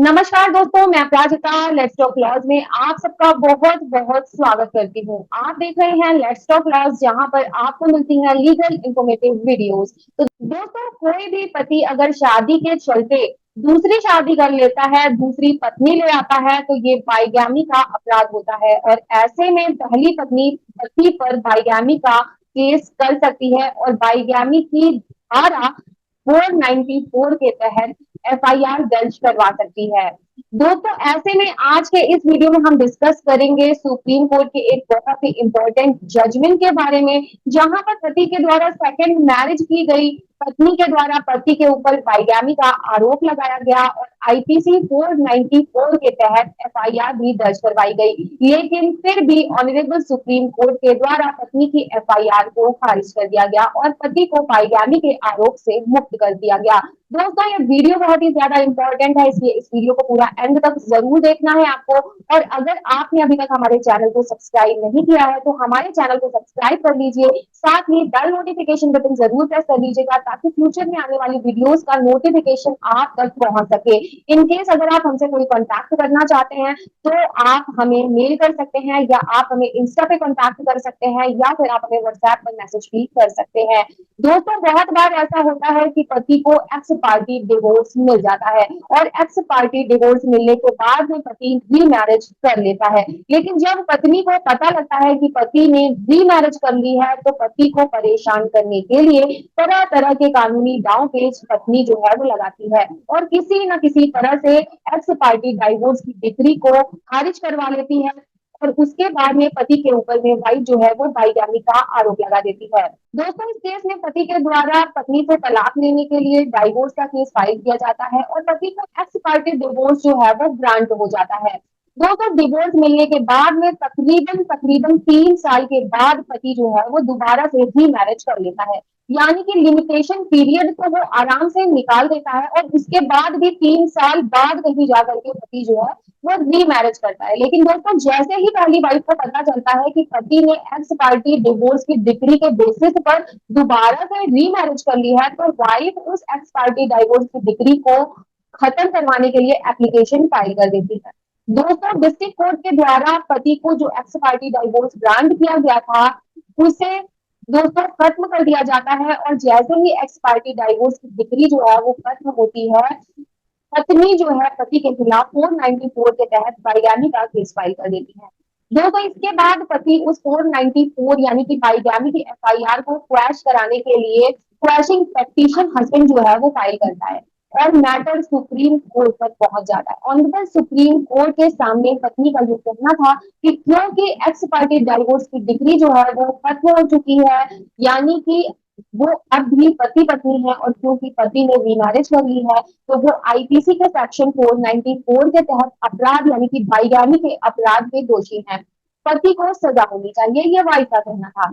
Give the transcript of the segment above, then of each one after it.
नमस्कार दोस्तों, मैं अपराजिता लेट्स टॉक लॉज में आप सबका बहुत बहुत स्वागत करती हूँ। आप देख रहे हैं लेट्स टॉक लॉज, जहाँ पर आपको मिलती हैं लीगल इंफॉर्मेटिव वीडियोस। तो दोस्तों, कोई भी पति अगर शादी के चलते दूसरी शादी कर लेता है, दूसरी पत्नी ले आता है, तो ये बाइगामी का अपराध होता है। और ऐसे में पहली पत्नी पति पर बाइगामी का केस कर सकती है और बाइगामी की धारा 494 के तहत एफआईआर दर्ज करवा सकती है। दोस्तों, ऐसे में आज के इस वीडियो में हम डिस्कस करेंगे सुप्रीम कोर्ट के एक बहुत ही इंपॉर्टेंट जजमेंट के बारे में, जहां पर पति के द्वारा सेकंड मैरिज की गई पत्नी के द्वारा पति के ऊपर बाइगामी का आरोप लगाया गया और आईपीसी 494 के तहत एफआईआर भी दर्ज करवाई गई। लेकिन फिर भी ऑनरेबल सुप्रीम कोर्ट के द्वारा पत्नी की एफआईआर को खारिज कर दिया गया और पति को बाइगामी के आरोप से मुक्त कर दिया गया। दोस्तों, ये वीडियो बहुत ही ज्यादा इंपॉर्टेंट है, इसलिए इस वीडियो को पूरा एंड तक जरूर देखना है आपको। और अगर आपने अभी तक हमारे चैनल को सब्सक्राइब नहीं किया है तो हमारे चैनल को सब्सक्राइब कर लीजिए, साथ ही बेल नोटिफिकेशन बटन जरूर प्रेस कर लीजिएगा ताकि फ्यूचर में आने वाली वीडियोस का नोटिफिकेशन आप तक पहुंच सके। इन केस अगर आप हमसे कोई कॉन्टैक्ट करना चाहते हैं तो आप हमें मेल कर सकते हैं, या आप हमें इंस्टा पे कॉन्टैक्ट कर सकते हैं, या फिर आप हमें व्हाट्सएप पर मैसेज भी कर सकते हैं। दोस्तों, बहुत बार ऐसा होता है कि पति को एक्स पार्टी डिवोर्स मिल जाता है और एक्स पार्टी डिवोर्स मिलने के बाद में पति री मैरिज कर लेता है। लेकिन जब पत्नी को पता लगता है कि पति ने री मैरिज कर ली है तो पति को परेशान करने के लिए तरह तरह के कानूनी दांव पेच पत्नी जो है वो लगाती है और किसी न किसी तरह से एक्स पार्टी डाइवोर्स की डिक्री को खारिज करवा लेती है और उसके बाद में पति के ऊपर में वाइफ जो है वो बाइगामी का आरोप लगा देती है। दोस्तों, इस केस में पति के द्वारा पत्नी से तलाक लेने के लिए डाइवोर्स का केस फाइल किया जाता है और पति को एक्स पार्टी डिवोर्स जो है वो ग्रांट हो जाता है। दोस्तों, डिवोर्स मिलने के बाद में तकरीबन तकरीबन 3 साल के बाद पति जो है वो दोबारा से ही मैरिज कर लेता है। यानी कि लिमिटेशन पीरियड तो वो आराम से निकाल देता है और उसके बाद भी 3 साल बाद कहीं जाकर के पति जो है वो री मैरिज करता है। लेकिन दोस्तों, जैसे ही पहली वाइफ को पता चलता है कि पति ने एक्स पार्टी डिवोर्स की डिग्री के बेसिस पर दोबारा से री मैरिज कर ली है, तो वाइफ उस एक्स पार्टी डिवोर्स की डिग्री को खत्म करवाने के लिए एप्लीकेशन फाइल कर देती है। दोस्तों, डिस्ट्रिक्ट कोर्ट के द्वारा पति को जो एक्स पार्टी डिवोर्स ग्रांट किया गया था उसे दोस्तों खत्म कर दिया जाता है और जैसे ही एक्स पार्टी डिवोर्स की डिग्री जो है वो खत्म होती है, पत्नी जो है पति के खिलाफ 494 के तहत बाइगामी का केस फाइल कर देती है। दोस्तों, इसके बाद पति उस 494 यानी कि बाइगामी की एफआईआर को क्वैश कराने के लिए क्वैशिंग पेटिशन हस्बैंड जो है वो फाइल करता है और मैटर सुप्रीम कोर्ट तक पहुंच जाता है। ऑनरेबल सुप्रीम कोर्ट के सामने पत्नी का ये कहना था कि क्योंकि एक्स पार्टी डाइवोर्स की डिग्री जो है वो खत्म हो चुकी है, यानी कि वो अब भी पति पत्नी है और क्योंकि पति ने रीमैरिज कर ली है तो वो आईपीसी के सेक्शन 494 के तहत अपराध यानी कि बाइगामी के अपराध के दोषी हैं। पति को सजा होनी चाहिए, ये वाइफ का कहना था।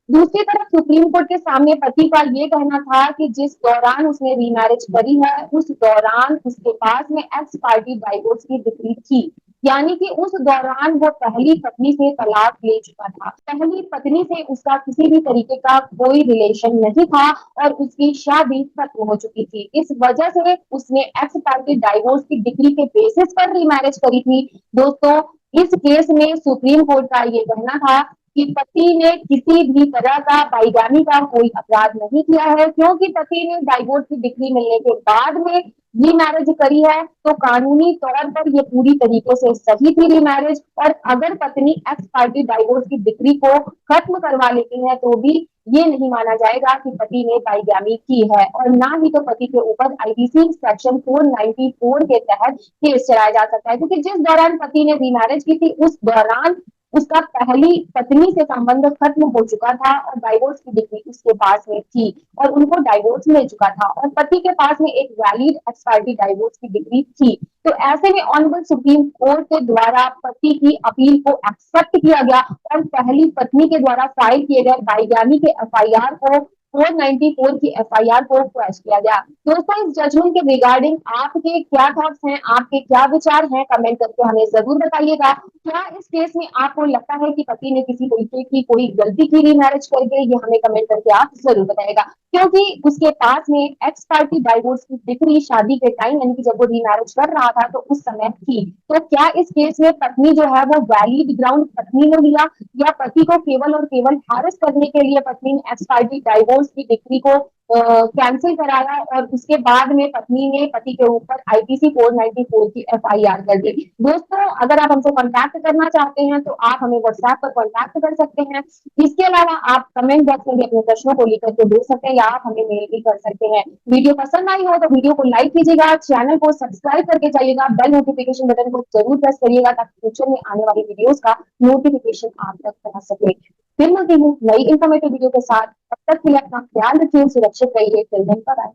दूसरी तरफ सुप्रीम कोर्ट के सामने पति का ये कहना था कि जिस दौरान उसने रीमैरिज करी है उस दौरान उसके पास में एक्स पार्टी डाइवोर्स की डिग्री थी, यानी कि उस दौरान वो पहली पत्नी से तलाक ले चुका था। पहली पत्नी से उसका किसी भी तरीके का कोई रिलेशन नहीं था और उसकी शादी खत्म हो चुकी थी। इस वजह से उसने एक्स पार्टी डाइवोर्स की डिग्री के बेसिस पर रीमैरिज करी थी। दोस्तों, इस केस में सुप्रीम कोर्ट का ये कहना था कि पति ने किसी भी तरह का बाइगामी का कोई अपराध नहीं किया है, क्योंकि पति ने डाइवोर्स की डिग्री मिलने के बाद में री मैरिज करी है तो कानूनी तौर पर ये पूरी तरीके से सही थी री मैरिज। और अगर पत्नी एक्स पार्टी डाइवोर्स की डिग्री को खत्म करवा लेती है तो भी ये नहीं माना जाएगा कि पति ने बाइगामी की है और ना ही तो पति के ऊपर आईपीसी सेक्शन 494 के तहत केस चलाया जा सकता है, क्योंकि जिस दौरान पति ने री मैरिज की थी उस दौरान उसका पहली पत्नी से संबंध खत्म हो चुका था और डाइवोर्स की डिग्री उसके पास में थी और उनको डाइवोर्स मिल चुका था और पति के पास में एक वैलिड एक्स पार्टी डाइवोर्स की डिग्री थी। तो ऐसे में ऑनरेबल सुप्रीम कोर्ट के द्वारा पति की अपील को एक्सेप्ट किया गया और पहली पत्नी के द्वारा फाइल किए गए बाइगामी के एफआईआर को 494 की एफआईआर को क्वैश किया गया। दोस्तों, इस जजमेंट के रिगार्डिंग आपके क्या थॉट्स हैं, आपके क्या विचार हैं, कमेंट करके हमें जरूर बताइएगा। क्या इस केस में आपको लगता है कि पति ने किसी तरीके की कोई गलती की रीमैरिज करके? ये हमें कमेंट करके आप जरूर बताइएगा, क्योंकि उसके पास में एक्स पार्टी डाइवोर्स की डिक्री शादी के टाइम यानी कि जब वो रीमैरिज कर रहा था तो उस समय थी। तो क्या इस केस में पत्नी जो है वो वैलिड ग्राउंड पत्नी ने लिया, या पति को केवल और केवल हैरेस करने के लिए पत्नी ने एक्स पार्टी डाइवोर्स की डिक्री को कैंसिल कराया और उसके बाद में पत्नी ने पति के ऊपर आईपीसी 494 की एफआईआर कर दी। दोस्तों, अगर आप हमसे कांटेक्ट करना चाहते हैं तो आप हमें व्हाट्सएप पर कांटेक्ट कर सकते हैं। इसके अलावा आप कमेंट बॉक्स में भी अपने प्रश्नों को लेकर के दे सकते हैं, या आप हमें मेल भी कर सकते हैं। वीडियो पसंद आई हो तो वीडियो को लाइक कीजिएगा, चैनल को सब्सक्राइब करके जाइएगा, बेल नोटिफिकेशन बटन को जरूर प्रेस करिएगा ताकि फ्यूचर में आने वाली वीडियोस का नोटिफिकेशन आप तक पहुंच सके। फिर मिलती हूँ नई इन्फॉर्मेटिव वीडियो के साथ। तब तक के लिए अपना ख्याल रखिए, सुरक्षित रहिए। फिर बाय।